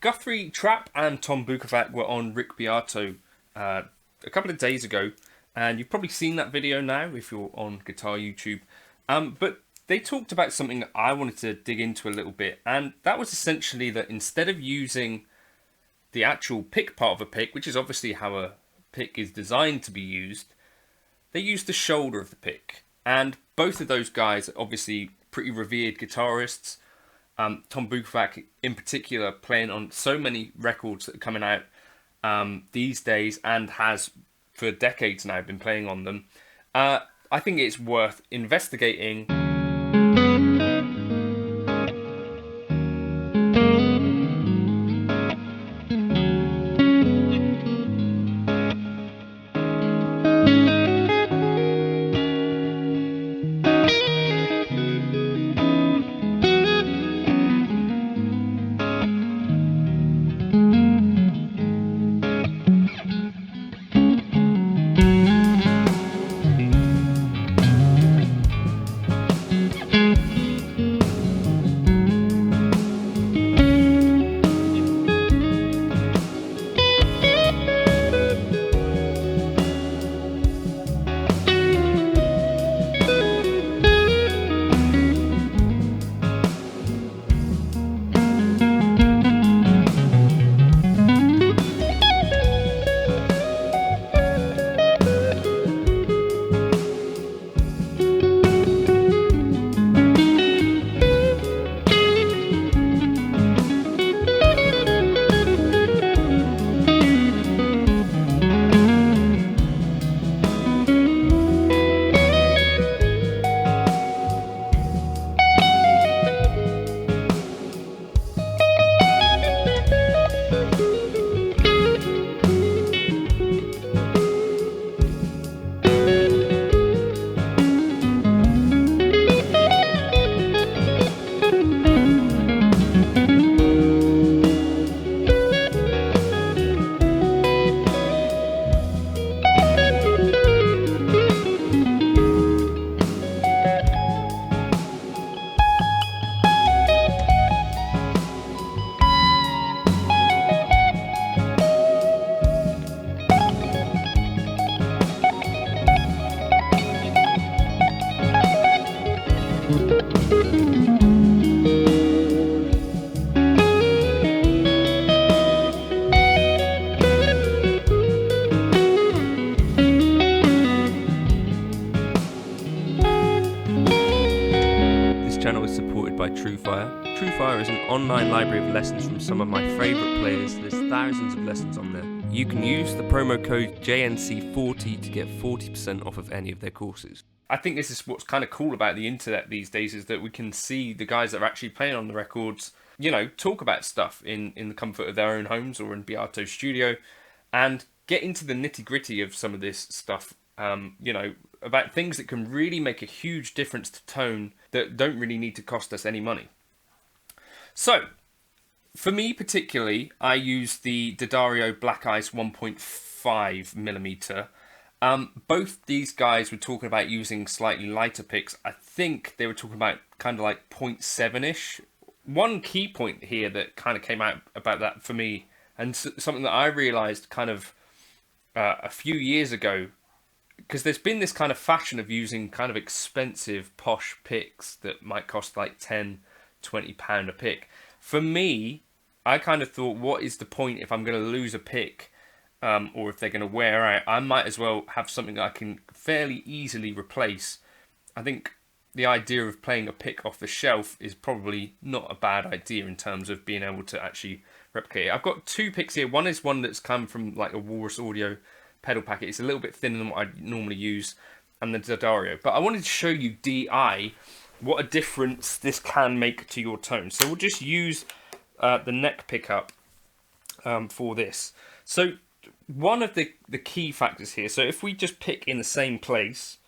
Guthrie, Trapp and Tom Bukovac were on Rick Beato a couple of days ago, and you've probably seen that video now if you're on Guitar YouTube. But they talked about something that I wanted to dig into a little bit, and that was essentially that instead of using the actual pick part of a pick, which is obviously how a pick is designed to be used, they used the shoulder of the pick. And both of those guys are obviously pretty revered guitarists. Tom Bukovac in particular playing on so many records that are coming out these days and has for decades now been playing on them. I think it's worth investigating. Channel is supported by TrueFire. TrueFire is an online library of lessons from some of my favourite players. There's thousands of lessons on there. You can use the promo code JNC40 to get 40% off of any of their courses. I think this is what's kind of cool about the internet these days, is that we can see the guys that are actually playing on the records, you know, talk about stuff in the comfort of their own homes or in Beato's studio, and get into the nitty-gritty of some of this stuff, you know, about things that can really make a huge difference to tone that don't really need to cost us any money. So, for me particularly, I use the D'Addario Black Ice 1.5mm. Both these guys were talking about using slightly lighter picks. I think they were talking about kind of like 0.7-ish. One key point here that kind of came out about that for me, and something that I realised kind of a few years ago, because there's been this kind of fashion of using kind of expensive posh picks that might cost like £10-20 a pick. For me, I kind of thought, what is the point if I'm going to lose a pick, or if they're going to wear out? I might as well have something that I can fairly easily replace. I think the idea of playing a pick off the shelf is probably not a bad idea in terms of being able to actually replicate it. I've got two picks here. One is one that's come from like a Walrus Audio pedal packet. It's a little bit thinner than what I normally use, and the D'Addario. But I wanted to show you DI, what a difference this can make to your tone. So we'll just use the neck pickup for this. So one of the key factors here, so if we just pick in the same place,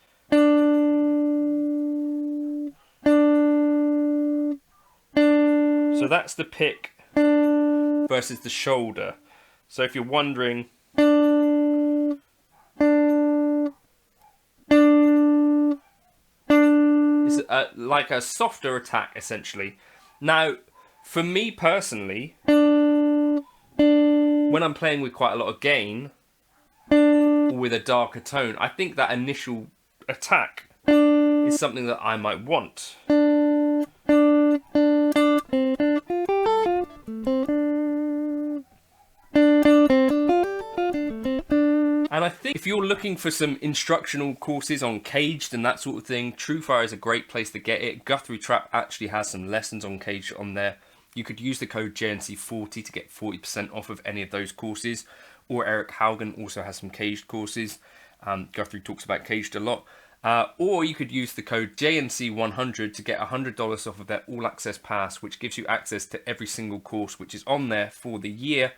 so that's the pick versus the shoulder. So if you're wondering, it's like a softer attack essentially. Now, for me personally, when I'm playing with quite a lot of gain, or with a darker tone, I think that initial attack is something that I might want. And I think if you're looking for some instructional courses on caged and that sort of thing, Truefire is a great place to get it. Guthrie Trapp actually has some lessons on caged on there. You could use the code JNC40 to get 40% off of any of those courses. Or Eric Haugen also has some caged courses. Guthrie talks about caged a lot. Or you could use the code JNC100 to get $100 off of their All Access Pass, which gives you access to every single course which is on there for the year.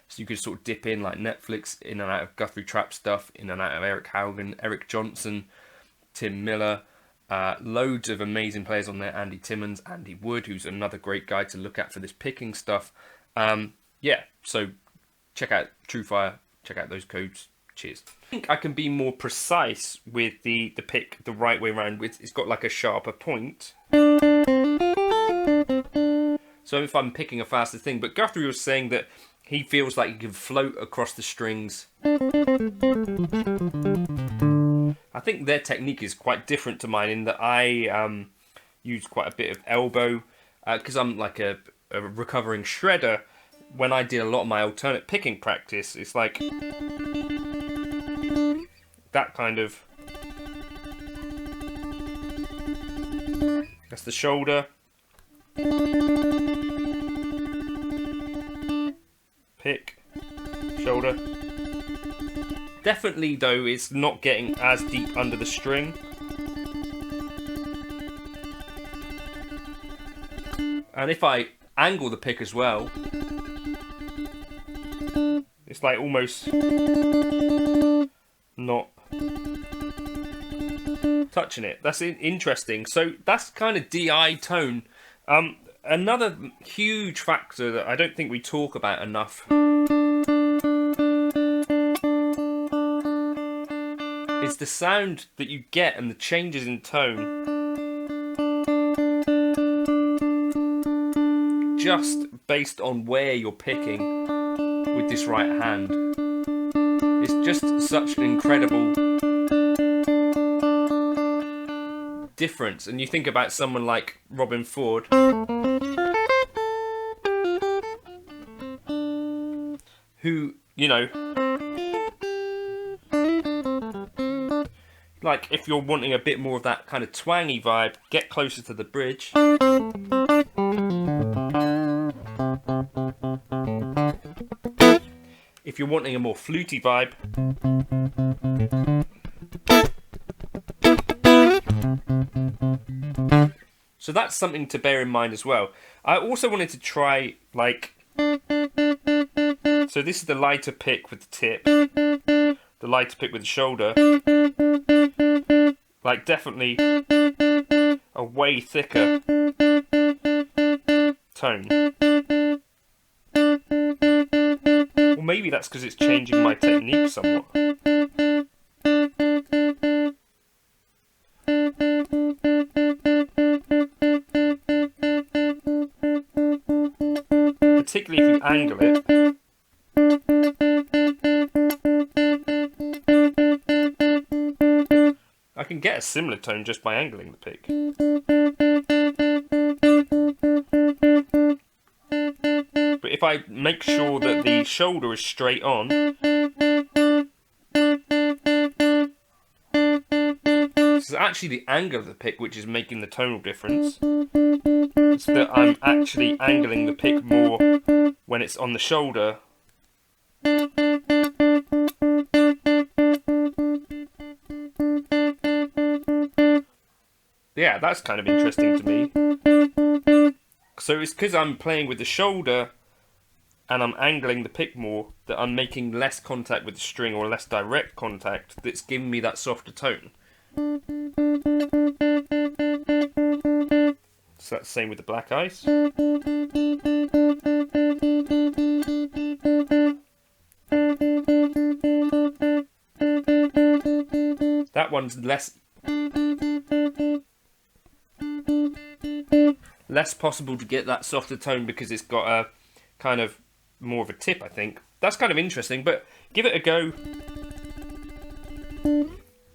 So you could sort of dip in like Netflix, in and out of Guthrie Trapp stuff, in and out of Eric Haugen, Eric Johnson, Tim Miller, loads of amazing players on there. Andy Timmons, Andy Wood, who's another great guy to look at for this picking stuff. Yeah, so check out Truefire, check out those codes. Cheers. I think I can be more precise with the pick the right way around. It's got like a sharper point. So if I'm picking a faster thing, but Guthrie was saying that he feels like he can float across the strings. I think their technique is quite different to mine in that I use quite a bit of elbow because I'm like a recovering shredder. When I did a lot of my alternate picking practice, it's like that kind of. That's the shoulder. Pick, shoulder. Definitely though, it's not getting as deep under the string. And if I angle the pick as well, it's like almost not touching it. That's interesting. So that's kind of DI tone. Another huge factor that I don't think we talk about enough is the sound that you get and the changes in tone just based on where you're picking with this right hand. It's just such an incredible difference. And you think about someone like Robin Ford, who, you know, like if you're wanting a bit more of that kind of twangy vibe, get closer to the bridge. If you're wanting a more fluty vibe, so that's something to bear in mind as well. I also wanted to try, like, so this is the lighter pick with the tip, the lighter pick with the shoulder, like definitely a way thicker tone. Or maybe that's because it's changing my technique somewhat. Particularly if you angle it. I can get a similar tone just by angling the pick. But if I make sure that the shoulder is straight on, it's actually the angle of the pick which is making the tonal difference. It's that I'm actually angling the pick more when it's on the shoulder. Yeah, that's kind of interesting to me. So it's because I'm playing with the shoulder and I'm angling the pick more that I'm making less contact with the string, or less direct contact, that's giving me that softer tone. So that's the same with the black ice. That one's less possible to get that softer tone because it's got a kind of more of a tip, I think. That's kind of interesting, but give it a go.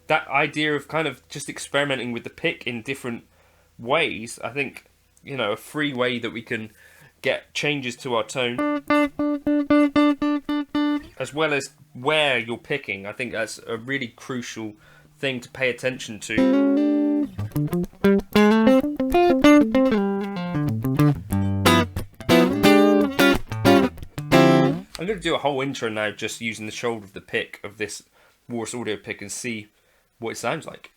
That idea of kind of just experimenting with the pick in different ways, I think, you know, a free way that we can get changes to our tone, as well as where you're picking. I think that's a really crucial thing to pay attention to. I'm going to do a whole intro now just using the shoulder of the pick of this Walrus Audio pick and see what it sounds like.